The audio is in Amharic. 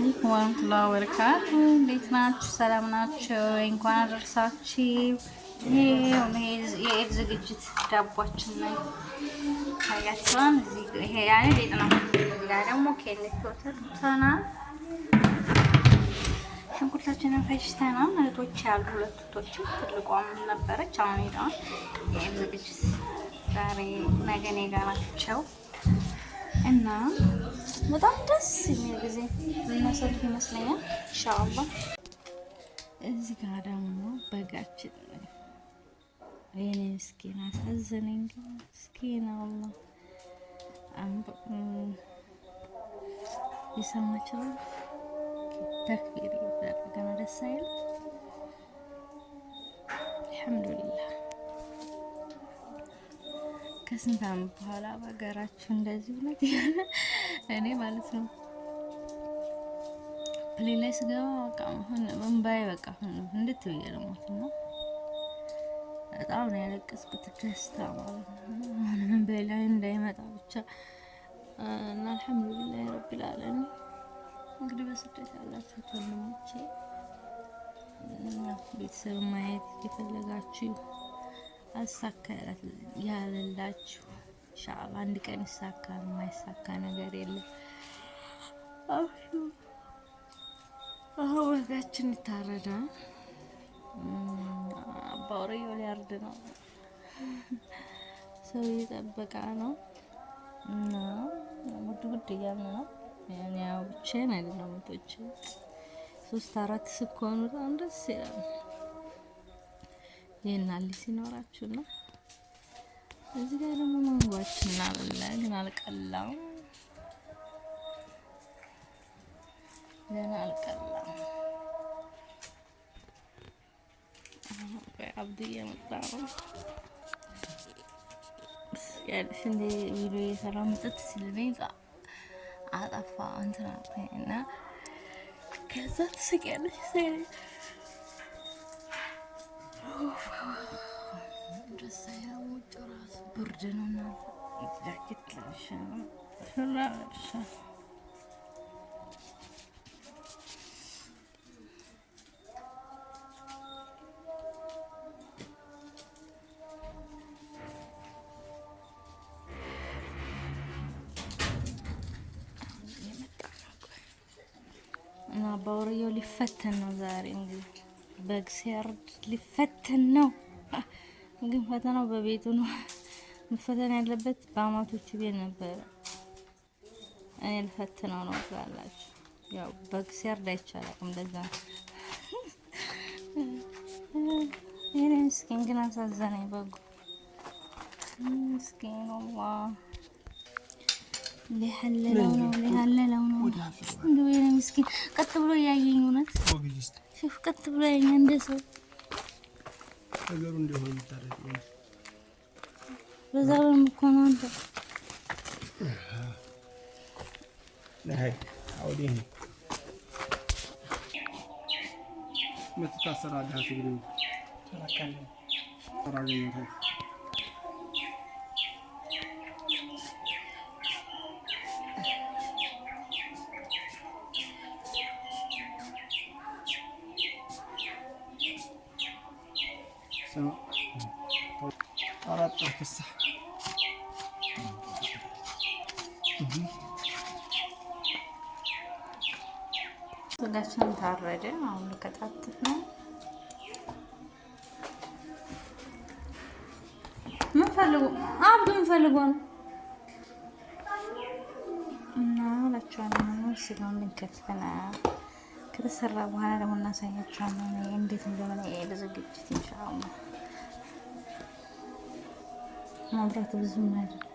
አለይኩም ወራህመቱላሂ ወበረካቱ። እንዴት ናችሁ? ሰላም ናችሁ? እንኳን አደረሳችሁ። ይሄ የኢድ ዝግጅት ዳቧችን ነው። ታያችኋል። ይሄ ያኔ ሊጥ ነው። እዚህ ጋር ደግሞ ኬኔቶ ተሰርተናል። ሽንኩርታችንን ፈጭተናል። እህቶች ያሉ ሁለት እህቶች ትልቋም ነበረች። አሁን ሄደዋል። የኢድ ዝግጅት ዛሬ ነገ እኔ ጋር ናቸው እና በጣም ደስ የሚል ጊዜ እናሳልፍ ይመስለኛል ኢንሻአላህ። እዚህ ጋር ደግሞ በጋችን የኔ ምስኪን አሳዘነኝ። ምስኪን አላህ የሰማችው ተክቢር ይደረገና ደስ አይል። አልሐምዱሊላህ ከስንት ዓመት በኋላ በሀገራችን እንደዚህ እውነት እኔ ማለት ነው ፕሌን ላይ ስገባ በቃ አሁን እንባዬ በቃ እንዴት ብዬ ልሞት ነው። በጣም ነው ያለቀስኩት ደስታ ማለት ነው። አሁን እንባዬ ላይ እንዳይመጣ ብቻ እና አልሐምዱሊላህ ረቢል ዓለሚን። እንግዲህ በስደት ያላችሁ ወንድሞቼ ቤተሰብ ማየት የፈለጋችሁ አሳካላት ያለላችሁ ኢንሻአላህ አንድ ቀን ይሳካል። የማይሳካ ነገር የለም። አሁን ወጋችን ይታረዳል። አባወራው ሊያርድ ነው። ሰው እየጠበቀ ነው እና ጉድ እያልን ነው። ያው ብቻዬን አይደለም ወጥቼ 3-4 ስኮኑ በጣም ደስ ይላል። የናሊ ሲኖራችሁና እዚህ ጋር ደግሞ ማንጓችን እናበላ ግን አልቀላም ገና አልቀላም። አብዱዬ መጣ ነው ያልሽ እንደ ቪዲዮ የሰራው መጥት ሲልበኝ አጠፋ እንትና እና ከዛ ትስቂያለሽ ሳይ ብርድ ነው እና ጃኬት ለብሼ ነው እና አባወራው ሊፈተን ነው ዛሬ። እንግዲህ በግ ሲያርድ ሊፈተን ነው። ግን ፈተናው በቤቱ ነው። መፈተን ያለበት በአማቶቹ ቤት ነበረ። እኔ ልፈትነው ነው ትላላችሁ። ያው በግ ሲያርድ አይቻልም። እንደዛ የኔ ምስኪን ግን አሳዘነኝ በጉ። ምስኪን አላህ ሊሐለለው ነው። እንደው የኔ ምስኪን ቀጥ ብሎ ያየኝ እውነት ሽፍ ቀጥ ብሎ ያየኝ እንደ ሰው ነገሩ እንደሆነ ይታረቅ ነው። በዛ በመኮኑ አንተ ላይ አውዲኝ መተሳሰራ ዳስ ይግሩ ተራካለ ተራገኝ ነው ስጋችን ታረደ። አሁን ልከታተፍ ነው። ምን ፈልጎ ነው እና አላችኋለሁ። ስጋውን ልንከትፈና ከተሰራ በኋላ ደግሞ እናሳያችኋለን እንዴት እንደሆነ የዝግጅት ኢንሻአላህ። ማብራት ብዙም አይደለም።